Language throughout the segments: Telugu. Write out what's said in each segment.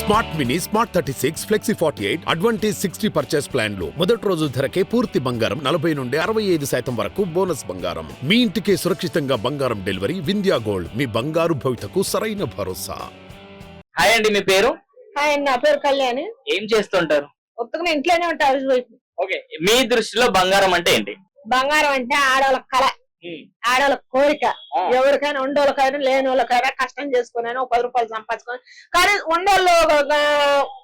Smart mini, smart 36, flexi 48, advantage 60 purchase ప్లాన్లు మొదటి రోజు ధరకే పూర్తి బంగారం 40 నుండి 65% వరకు బోనస్ బంగారం. మీ ఇంటికే సురక్షితంగా బంగారం డెలివరీ. వింధ్యా గోల్డ్, మీ బంగారు భవితకు సరైన భరోసా. హాయ్ అండి, మీ పేరు? హాయ్, నా పేరు కళ్యాణి. ఏం చేస్తుంటారు? ఒక్కగా ఇంట్లోనే ఉంటా, హౌస్ వైఫ్. ఓకే, మీ దృష్టిలో బంగారం అంటే ఏంటి? బంగారం అంటే ఆడవాళ్ళ కళ, ఆడవాళ్ళ కోరిక. ఎవరికైనా ఉండోళ్ళకైనా లేని వాళ్ళకైనా కష్టం చేసుకుని 10 రూపాయలు సంపాదించుకొని, కానీ ఉండోళ్ళు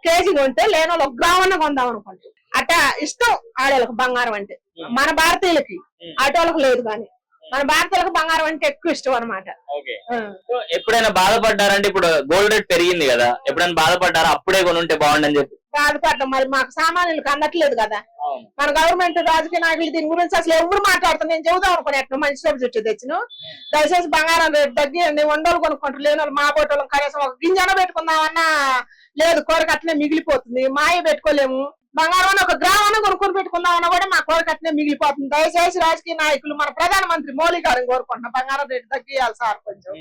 కేజీ కొంటే లేని వాళ్ళు 1 గ్రామన్నా కొందాం అనుకుంటారు. అట్టా ఇష్టం ఆడవాళ్ళకి బంగారం అంటే. మన భారతీయులకి ఆటోళ్ళకి లేదు, కానీ మన భారతీయులకు బంగారం అంటే ఎక్కువ ఇష్టం అనమాట. ఎప్పుడైనా బాధపడ్డారంటే? ఇప్పుడు గోల్డ్ రేట్ పెరిగింది కదా, ఎప్పుడైనా బాధపడ్డారా అప్పుడే కొనుంటే బాగుండని చెప్పి? బాధపడ్డాం. మరి మాకు సామాన్యులకు అందట్లేదు కదా. మన గవర్నమెంట్ రాజకీయ నాయకులు దీని గురించి అసలు ఎవరు మాట్లాడుతున్నారు? నేను చెబుదాం అనుకుని మంచి డబ్బు చుట్టూ తెచ్చిన. దయచేసి బంగారం రేటు తగ్గి వందలు కొనుక్కుంటారు. లేని వాళ్ళు మా బోటోళ్ళం కనీసం ఒక గింజన పెట్టుకుందామన్నా లేదు, కోరిక అట్లనే మిగిలిపోతుంది. మాయ పెట్టుకోలేము. బంగారం 1 గ్రామన్నా కొనుక్కొని పెట్టుకుందామన్నా కూడా మా కోరిక అట్లనే మిగిలిపోతుంది. దయచేసి రాజకీయ నాయకులు, మన ప్రధానమంత్రి మోడీ గారిని కోరుకుంటున్నా, బంగారం రేటు తగ్గియాలి సార్ కొంచెం.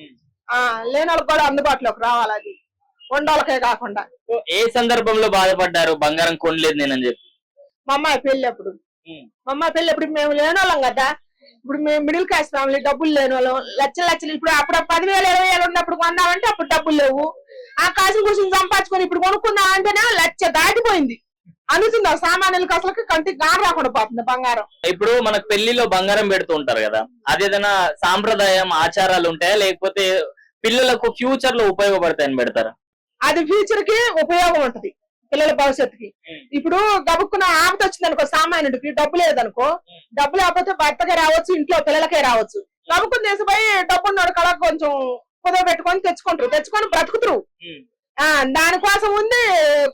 లేని వాళ్ళకి కూడా అందుబాటులోకి రావాలి, అది వండోళ్ళకే కాకుండా. ఏ సందర్భంలో బాధపడ్డారు బంగారం కొనలేదు నేనని చెప్పి? మా అమ్మాయి పెళ్ళప్పుడు మేము లేనోళ్ళం కదా. ఇప్పుడు మేము మిడిల్ క్లాస్ ఫ్యామిలీ, డబ్బులు లేని వాళ్ళం. లక్షలు ఇప్పుడు అప్పుడు 10,000 20,000 ఉన్నప్పుడు కొన్నామంటే అప్పుడు డబ్బులు లేవు. ఆ కాసులు కూర్చొని సంపాదించుకొని ఇప్పుడు కొనుక్కుందాం అంటేనే 1,00,000 దాటిపోయింది. అందుతుంది సామాన్యులకు అసలు కంటికి గాని రాకుండా పోతుంది బంగారం. ఇప్పుడు మనకు పెళ్లిలో బంగారం పెడుతూ ఉంటారు కదా, అదేదైనా సాంప్రదాయం ఆచారాలు ఉంటాయా, లేకపోతే పిల్లలకు ఫ్యూచర్ లో ఉపయోగపడతాయని పెడతారా? అది ఫ్యూచర్ కి ఉపయోగం ఉంటది, పిల్లల భవిష్యత్తుకి. ఇప్పుడు గబుక్కున్న ఆపద వచ్చింది అనుకో, సామాన్యుడికి డబ్బు లేదనుకో, డబ్బు లేకపోతే భర్తకే రావచ్చు, ఇంట్లో పిల్లలకే రావచ్చు. గబుక్కుని తీసిపోయి డబ్బున్నోడు కళ కొంచెం కుదవ పెట్టుకొని తెచ్చుకొని బ్రతుకుతురు. దానికోసం ఉంది.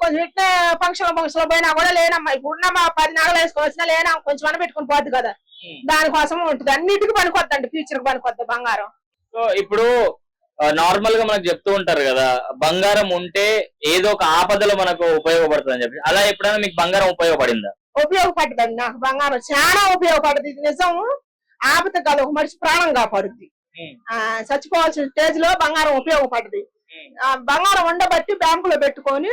కొంచెం ఇట్లా ఫంక్షన్ పోయినా కూడా లేనమ్మా, ఇప్పుడు 10 నగలు వేసుకొని వచ్చినా లేనా కొంచెం అని పెట్టుకుని పోద్ది కదా. దానికోసం ఉంటుంది. అన్నిటికీ పనికొద్దండి, ఫ్యూచర్ కి పనికొద్ది బంగారం. సో ఇప్పుడు నార్మల్ గా మనకు చెప్తూ ఉంటారు కదా, బంగారం ఉంటే ఏదో ఒక ఆపదలో మనకు ఉపయోగపడుతుంది అని చెప్పి. అలా ఎప్పుడైనా మీకు బంగారం ఉపయోగపడిందా? ఉపయోగపడుతుంది. నాకు బంగారం చాలా ఉపయోగపడుతుంది. ఇది నిజం. ఆపద కాదు, ఒక మనిషి ప్రాణం కాపాడుద్ది. చచ్చిపోవాల్సిన స్టేజ్ లో బంగారం ఉపయోగపడుతుంది. బంగారం ఉండబట్టి బ్యాంకులో పెట్టుకొని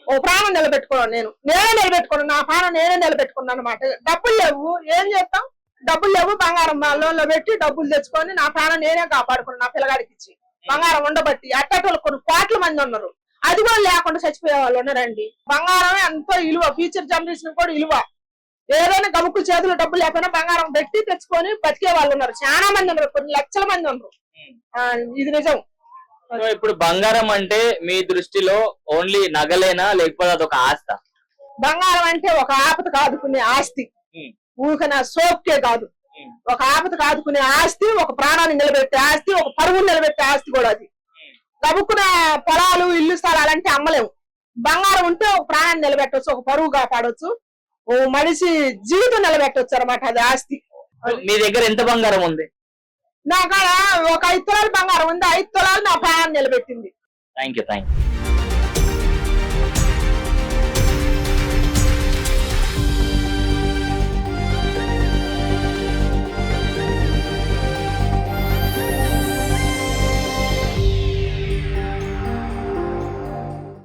ఓ ప్రాణం నిలబెట్టుకున్నాను. నేనే నిలబెట్టుకున్నాను, నా ప్రాణం నేనే నిలబెట్టుకున్నాను అనమాట. డబ్బులు లేవు, ఏం చేస్తాం? డబ్బులు లేవు, బంగారం లోన్ లో పెట్టి డబ్బులు తెచ్చుకొని నా ప్రాణం నేనే కాపాడుకున్నాను, నా పిల్లగాడికి ఇచ్చి. బంగారం ఉండబట్టి అట్టటోళ్ళు కొన్ని కోట్ల మంది ఉన్నారు, అది కూడా లేకుండా చచ్చిపోయే వాళ్ళు ఉన్నారండి. బంగారమే ఎంతో విలువ, ఫ్యూచర్ జనరేషన్ కూడా విలువ. ఏదైనా గముకు చేతులు డబ్బులు లేకపోయినా బంగారం పెట్టి తెచ్చుకొని బతికే వాళ్ళు ఉన్నారు, చాలా మంది ఉన్నారు, కొన్ని లక్షల మంది ఉన్నారు. ఇది నిజం. ఇప్పుడు బంగారం అంటే మీ దృష్టిలో ఓన్లీ నగలేనా, లేకపోతే అదొక ఆస్త? బంగారం అంటే ఒక ఆపద కాదుకునే ఆస్తి, ఊరికైనా సోప్కే కాదు. ఒక ఆపద కాదుకునే ఆస్తి, ఒక ప్రాణాన్ని నిలబెట్టే ఆస్తి, ఒక పరువును నిలబెట్టే ఆస్తి కూడా అది. గబుక్కున పొలాలు ఇల్లు స్థలాలంటే అమ్మలేము. బంగారం ఉంటే ఒక ప్రాణాన్ని నిలబెట్టవచ్చు, ఒక పరువు కాపాడవచ్చు, ఓ మనిషి జీవితం నిలబెట్టవచ్చు అనమాట, అది ఆస్తి. మీ దగ్గర ఎంత బంగారం ఉంది? నా కాడ ఒక 5 తులాలు బంగారం ఉంది. 5 తులాలు నా ప్రాణాన్ని నిలబెట్టింది. Thank you.